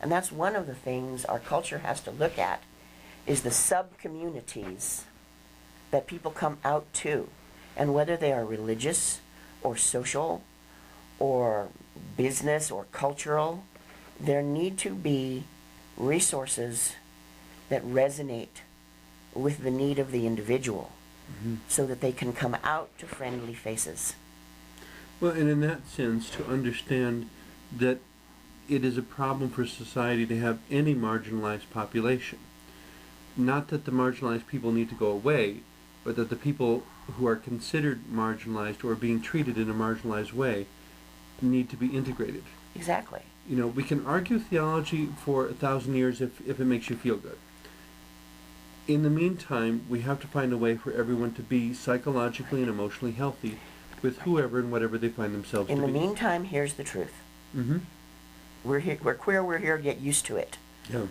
And that's one of the things our culture has to look at, is the sub-communities that people come out to. And whether they are religious or social or business or cultural, there need to be resources that resonate with the need of the individual, so that they can come out to friendly faces. Well, and in that sense, to understand that it is a problem for society to have any marginalized population. Not that the marginalized people need to go away, but that the people who are considered marginalized or being treated in a marginalized way need to be integrated. Exactly. You know, we can argue theology for 1,000 years if it makes you feel good. In the meantime, we have to find a way for everyone to be psychologically and emotionally healthy with whoever and whatever they find themselves to be. In the meantime, here's the truth. We're queer, we're here, get used to it. Yeah.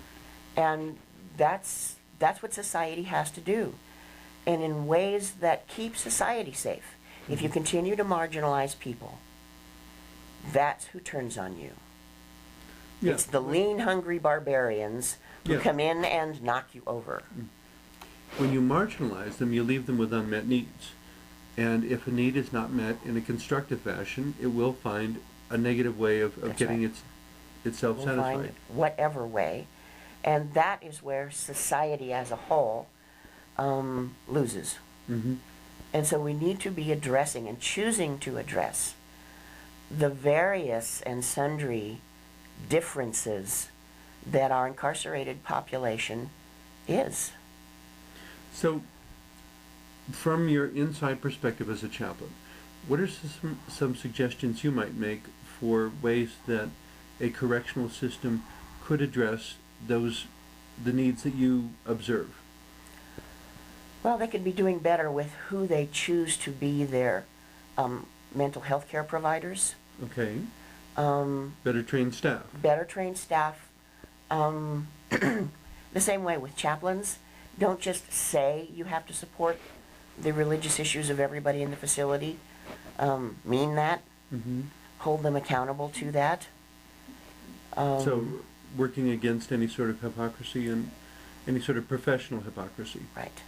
And that's what society has to do. And in ways that keep society safe. If you continue to marginalize people, that's who turns on you. Yeah. It's the lean, hungry barbarians who come in and knock you over. When you marginalize them, you leave them with unmet needs. And if a need is not met in a constructive fashion, it will find a negative way of getting itself satisfied. Find whatever way. And that is where society as a whole loses. And so we need to be addressing and choosing to address the various and sundry differences that our incarcerated population is. So, from your inside perspective as a chaplain, what are some suggestions you might make for ways that a correctional system could address the needs that you observe? Well, they could be doing better with who they choose to be their mental health care providers. Okay. Better trained staff. Better trained staff. The same way with chaplains. Don't just say you have to support the religious issues of everybody in the facility. Mean that. Hold them accountable to that. So working against any sort of hypocrisy and any sort of professional hypocrisy. Right.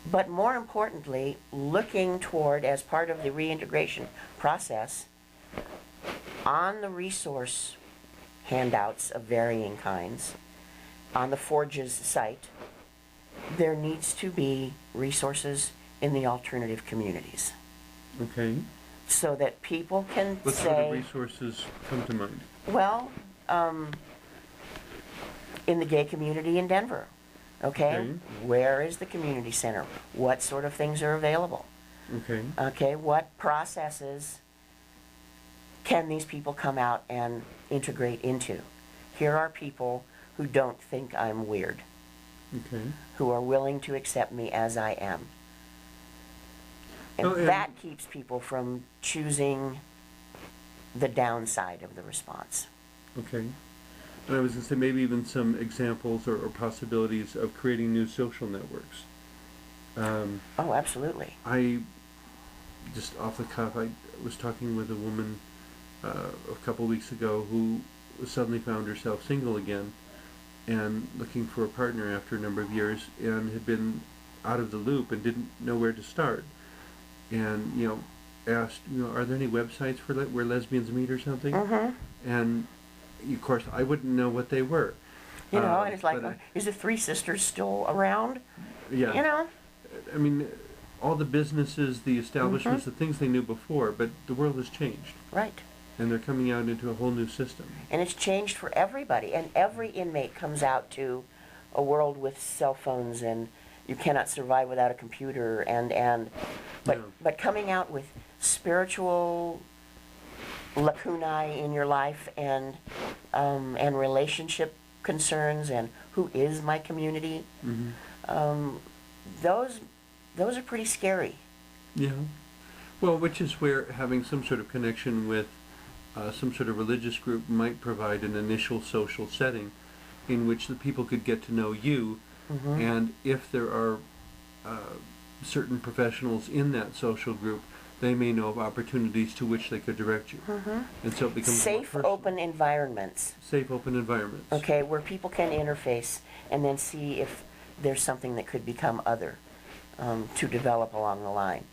But more importantly, looking toward, as part of the reintegration process, on the resource handouts of varying kinds, on the Forge's site, there needs to be resources in the alternative communities. Okay. So that people can What say... sort of resources come to mind? Well, in the gay community in Denver, okay? Where is the community center? What sort of things are available? Okay. Okay, what processes can these people come out and integrate into? Here are people who don't think I'm weird, who are willing to accept me as I am. And that keeps people from choosing the downside of the response. Okay. And I was going to say maybe even some examples or possibilities of creating new social networks. Oh, absolutely. I, just off the cuff, I was talking with a woman a couple weeks ago who suddenly found herself single again and looking for a partner after a number of years, and had been out of the loop and didn't know where to start. And, you know, asked, you know, are there any websites for where lesbians meet or something? And of course, I wouldn't know what they were. You know, and it's like, is the Three Sisters still around? Yeah. You know? I mean, all the businesses, the establishments, the things they knew before, but the world has changed. Right. And they're coming out into a whole new system. And it's changed for everybody. And every inmate comes out to a world with cell phones, and you cannot survive without a computer, but coming out with spiritual lacunae in your life and relationship concerns and who is my community, those are pretty scary. Yeah. Well, which is where having some sort of connection with some sort of religious group might provide an initial social setting in which the people could get to know you, and if there are certain professionals in that social group they may know of opportunities to which they could direct you. And so it becomes more Safe, personal. open environments, Safe, open environments. okay, where people can interface and then see if there's something that could become other, to develop along the line.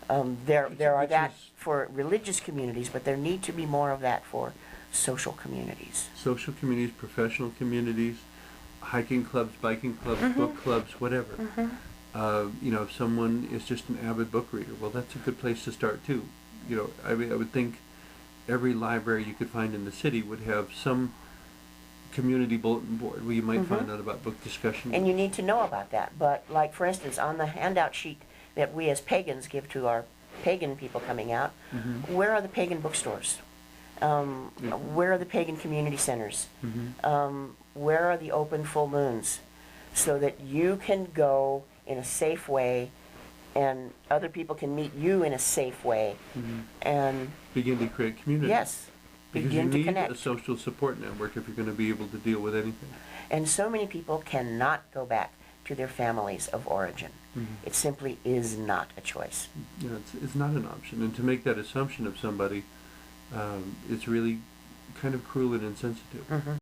There are Which that is- for religious communities, but there need to be more of that for social communities. Social communities, professional communities, hiking clubs, biking clubs, book clubs, whatever. You know, if someone is just an avid book reader, well, that's a good place to start too. You know, I mean, I would think every library you could find in the city would have some community bulletin board where you might find out about book discussion. And you need to know about that. But like, for instance, on the handout sheet that we as pagans give to our pagan people coming out, where are the pagan bookstores? Where are the pagan community centers? Where are the open full moons? So that you can go in a safe way and other people can meet you in a safe way. And Begin to create community. yes, Because begin you to need connect. a social support network if you're going to be able to deal with anything. And so many people cannot go back to their families of origin. It simply is not a choice. You know, it's not an option. And to make that assumption of somebody, it's really kind of cruel and insensitive.